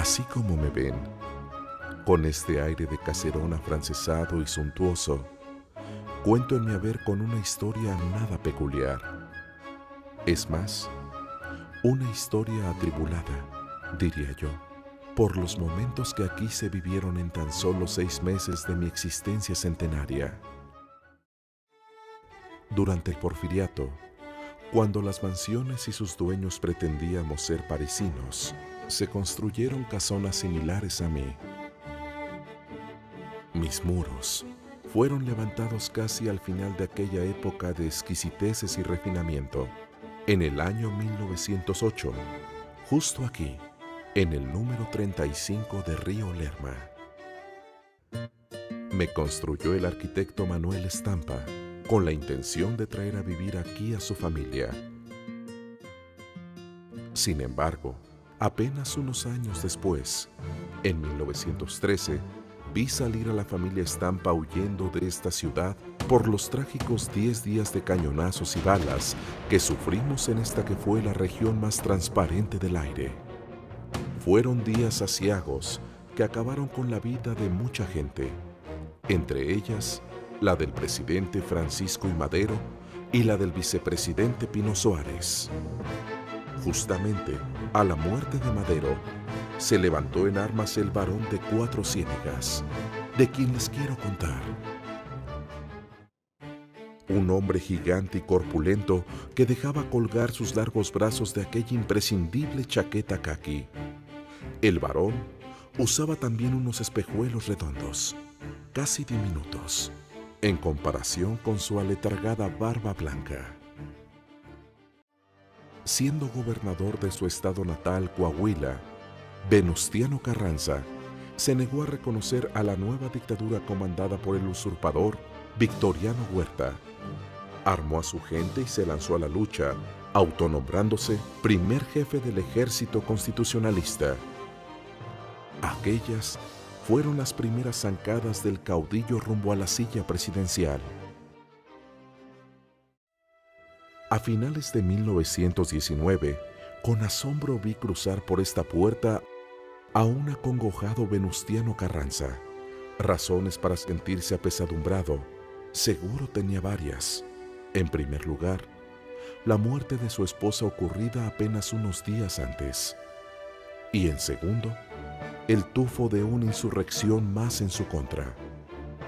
Así como me ven, con este aire de caserón afrancesado y suntuoso, cuento en mi haber con una historia nada peculiar. Es más, una historia atribulada, diría yo, por los momentos que aquí se vivieron en tan solo 6 meses de mi existencia centenaria. Durante el Porfiriato, cuando las mansiones y sus dueños pretendíamos ser parisinos, se construyeron casonas similares a mí. Mis muros fueron levantados casi al final de aquella época de exquisiteces y refinamiento, en el año 1908, justo aquí, en el número 35 de Río Lerma. Me construyó el arquitecto Manuel Estampa, con la intención de traer a vivir aquí a su familia. Sin embargo, apenas unos años después, en 1913, vi salir a la familia Estampa huyendo de esta ciudad por los trágicos 10 días de cañonazos y balas que sufrimos en esta que fue la región más transparente del aire. Fueron días aciagos que acabaron con la vida de mucha gente, entre ellas la del presidente Francisco I. Madero y la del vicepresidente Pino Suárez. Justamente a la muerte de Madero, se levantó en armas el Barón de Cuatro Ciénegas, de quien les quiero contar. Un hombre gigante y corpulento que dejaba colgar sus largos brazos de aquella imprescindible chaqueta caqui. El varón usaba también unos espejuelos redondos, casi diminutos, en comparación con su aletargada barba blanca. Siendo gobernador de su estado natal, Coahuila, Venustiano Carranza se negó a reconocer a la nueva dictadura comandada por el usurpador Victoriano Huerta. Armó a su gente y se lanzó a la lucha, autonombrándose primer jefe del ejército constitucionalista. Aquellas fueron las primeras zancadas del caudillo rumbo a la silla presidencial. A finales de 1919, con asombro vi cruzar por esta puerta a un acongojado Venustiano Carranza. Razones para sentirse apesadumbrado, seguro tenía varias. En primer lugar, la muerte de su esposa ocurrida apenas unos días antes. Y en segundo, el tufo de una insurrección más en su contra,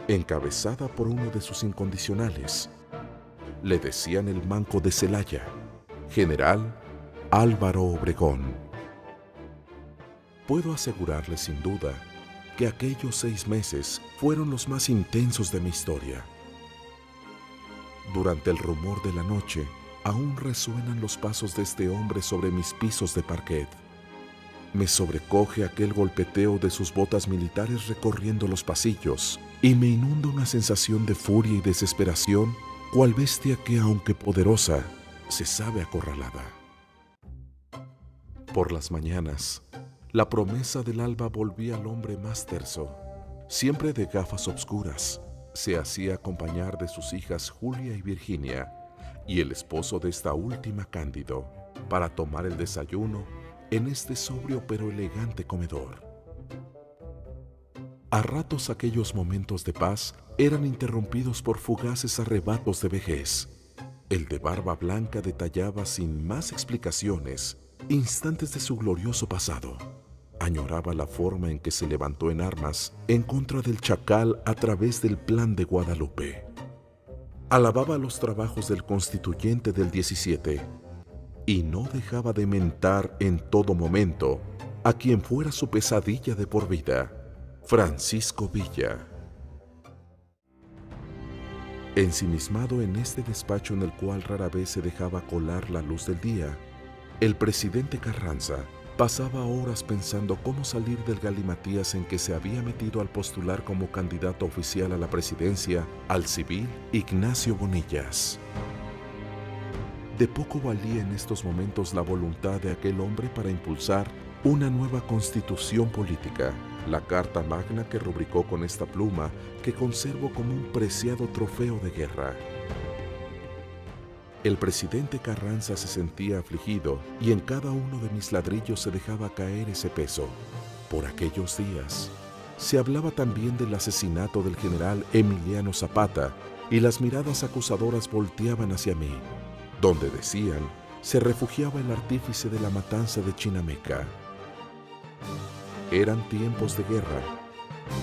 encabezada por uno de sus incondicionales. Le decían el Manco de Celaya, General Álvaro Obregón. Puedo asegurarle sin duda que aquellos 6 meses fueron los más intensos de mi historia. Durante el rumor de la noche, aún resuenan los pasos de este hombre sobre mis pisos de parquet. Me sobrecoge aquel golpeteo de sus botas militares recorriendo los pasillos y me inunda una sensación de furia y desesperación, cual bestia que, aunque poderosa, se sabe acorralada. Por las mañanas, la promesa del alba volvía al hombre más terso. Siempre de gafas obscuras, se hacía acompañar de sus hijas Julia y Virginia y el esposo de esta última, Cándido, para tomar el desayuno en este sobrio pero elegante comedor. A ratos aquellos momentos de paz eran interrumpidos por fugaces arrebatos de vejez. El de barba blanca detallaba sin más explicaciones instantes de su glorioso pasado. Añoraba la forma en que se levantó en armas en contra del chacal a través del Plan de Guadalupe. Alababa los trabajos del constituyente del 17 y no dejaba de mentar en todo momento a quien fuera su pesadilla de por vida, Francisco Villa. Ensimismado en este despacho en el cual rara vez se dejaba colar la luz del día, el presidente Carranza pasaba horas pensando cómo salir del galimatías en que se había metido al postular como candidato oficial a la presidencia al civil Ignacio Bonillas. De poco valía en estos momentos la voluntad de aquel hombre para impulsar una nueva constitución política, la Carta Magna que rubricó con esta pluma que conservo como un preciado trofeo de guerra. El presidente Carranza se sentía afligido y en cada uno de mis ladrillos se dejaba caer ese peso. Por aquellos días, se hablaba también del asesinato del general Emiliano Zapata y las miradas acusadoras volteaban hacia mí, donde decían se refugiaba el artífice de la matanza de Chinameca. Eran tiempos de guerra,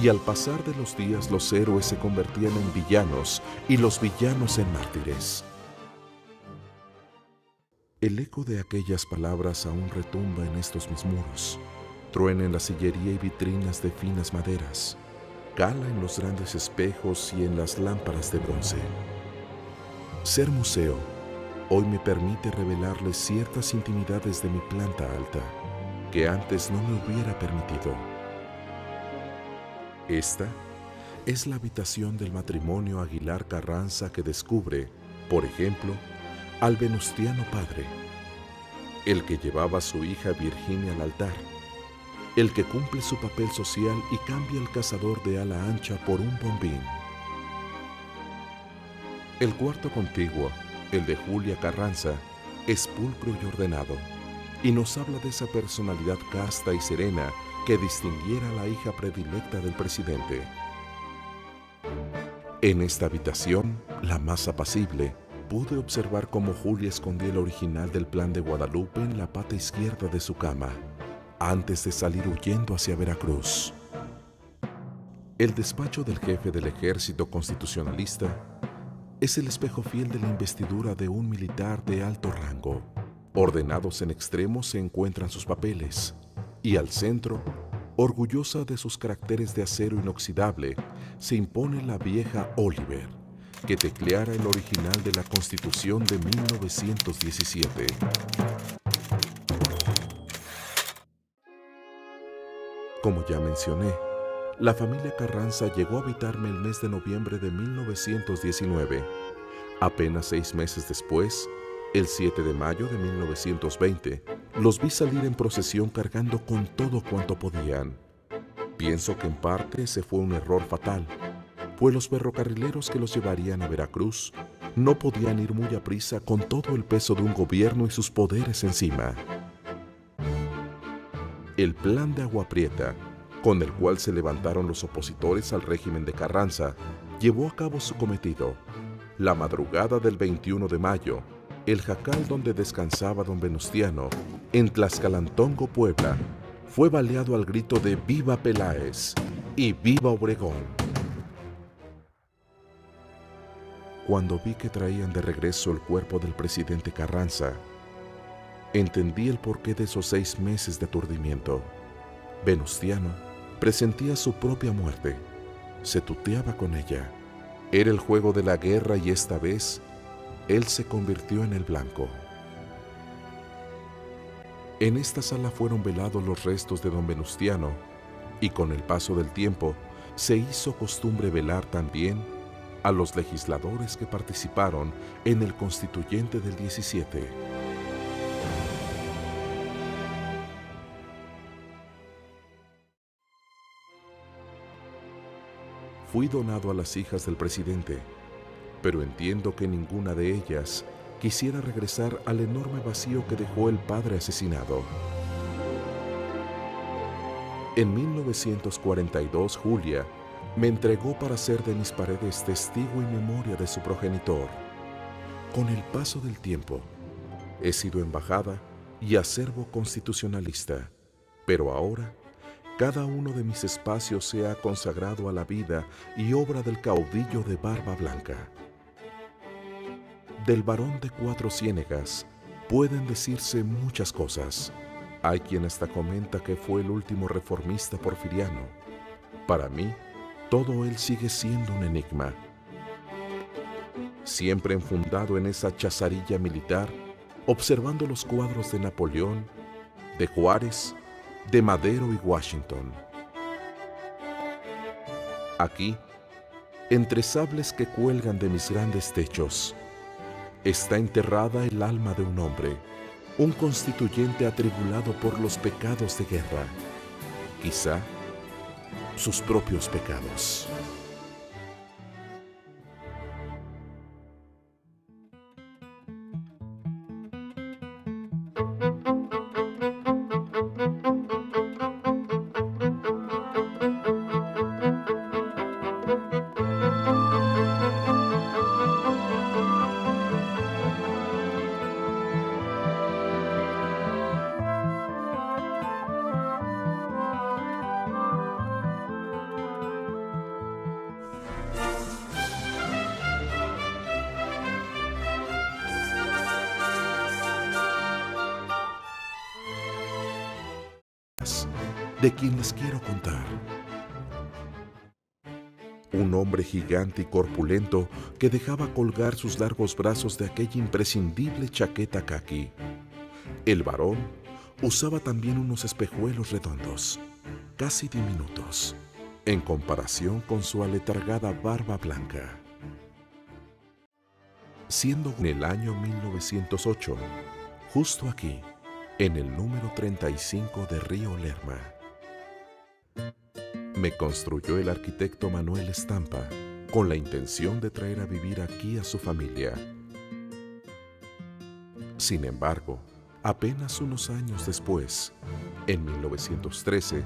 y al pasar de los días los héroes se convertían en villanos y los villanos en mártires. El eco de aquellas palabras aún retumba en estos mis muros, truena en la sillería y vitrinas de finas maderas, cala en los grandes espejos y en las lámparas de bronce. Ser museo hoy me permite revelarles ciertas intimidades de mi planta alta que antes no me hubiera permitido. Esta es la habitación del matrimonio Aguilar Carranza que descubre, por ejemplo, al venustiano padre, el que llevaba a su hija Virginia al altar, el que cumple su papel social y cambia el cazador de ala ancha por un bombín. El cuarto contiguo, el de Julia Carranza, es pulcro y ordenado, y nos habla de esa personalidad casta y serena que distinguiera a la hija predilecta del presidente. En esta habitación, la más apacible, pude observar cómo Julia escondía el original del Plan de Guadalupe en la pata izquierda de su cama, antes de salir huyendo hacia Veracruz. El despacho del jefe del ejército constitucionalista es el espejo fiel de la investidura de un militar de alto rango. Ordenados en extremos se encuentran sus papeles, y al centro, orgullosa de sus caracteres de acero inoxidable, se impone la vieja Oliver, que tecleara el original de la Constitución de 1917. Como ya mencioné, la familia Carranza llegó a habitarme el mes de noviembre de 1919. Apenas 6 meses después, el 7 de mayo de 1920, los vi salir en procesión cargando con todo cuanto podían. Pienso que en parte ese fue un error fatal, pues los ferrocarrileros que los llevarían a Veracruz no podían ir muy aprisa con todo el peso de un gobierno y sus poderes encima. El Plan de Agua Prieta, con el cual se levantaron los opositores al régimen de Carranza, llevó a cabo su cometido. La madrugada del 21 de mayo, el jacal donde descansaba don Venustiano, en Tlaxcalantongo, Puebla, fue baleado al grito de ¡Viva Peláez! Y ¡Viva Obregón! Cuando vi que traían de regreso el cuerpo del presidente Carranza, entendí el porqué de esos 6 meses de aturdimiento. Venustiano presentía su propia muerte, se tuteaba con ella. Era el juego de la guerra y esta vez, él se convirtió en el blanco. En esta sala fueron velados los restos de don Venustiano y con el paso del tiempo se hizo costumbre velar también a los legisladores que participaron en el Constituyente del 17. Fui donado a las hijas del presidente, pero entiendo que ninguna de ellas quisiera regresar al enorme vacío que dejó el padre asesinado. En 1942, Julia me entregó para ser de mis paredes testigo y memoria de su progenitor. Con el paso del tiempo, he sido embajada y acervo constitucionalista, pero ahora cada uno de mis espacios se ha consagrado a la vida y obra del caudillo de barba blanca. Del varón de 4 ciénegas pueden decirse muchas cosas. Hay quien hasta comenta que fue el último reformista porfiriano. Para mí, todo él sigue siendo un enigma. Siempre enfundado en esa chazarilla militar, observando los cuadros de Napoleón, de Juárez, de Madero y Washington. Aquí, entre sables que cuelgan de mis grandes techos, está enterrada el alma de un hombre, un constituyente atribulado por los pecados de guerra, quizá sus propios pecados. de quien les quiero contar. Un hombre gigante y corpulento que dejaba colgar sus largos brazos de aquella imprescindible chaqueta caqui. El varón usaba también unos espejuelos redondos, casi diminutos, en comparación con su aletargada barba blanca. Siendo en el año 1908, justo aquí, en el número 35 de Río Lerma, me construyó el arquitecto Manuel Estampa con la intención de traer a vivir aquí a su familia. Sin embargo, apenas unos años después, en 1913,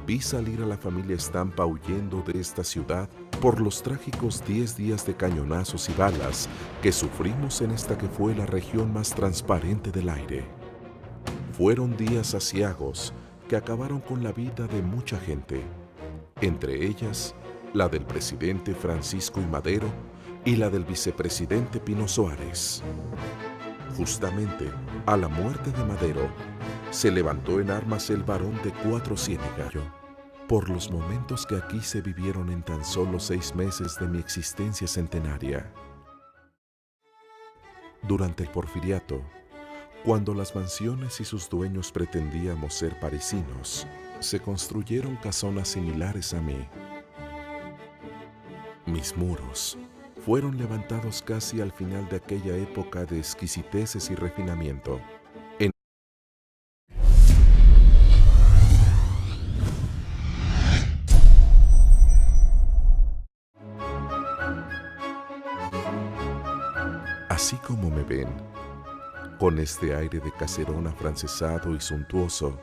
vi salir a la familia Estampa huyendo de esta ciudad por los trágicos 10 días de cañonazos y balas que sufrimos en esta que fue la región más transparente del aire. Fueron días aciagos que acabaron con la vida de mucha gente, entre ellas la del presidente Francisco I. Madero y la del vicepresidente Pino Suárez. Justamente a la muerte de Madero, se levantó en armas el varón de 4 Ciénega, por los momentos que aquí se vivieron en tan solo 6 meses de mi existencia centenaria. Durante el Porfiriato, cuando las mansiones y sus dueños pretendíamos ser parisinos, se construyeron casonas similares a mí. Mis muros fueron levantados casi al final de aquella época de exquisiteces y refinamiento. Así como me ven, con este aire de caserón afrancesado y suntuoso,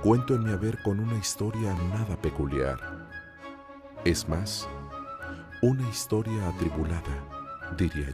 cuento en mi haber con una historia nada peculiar. Es más, una historia atribulada, diría yo.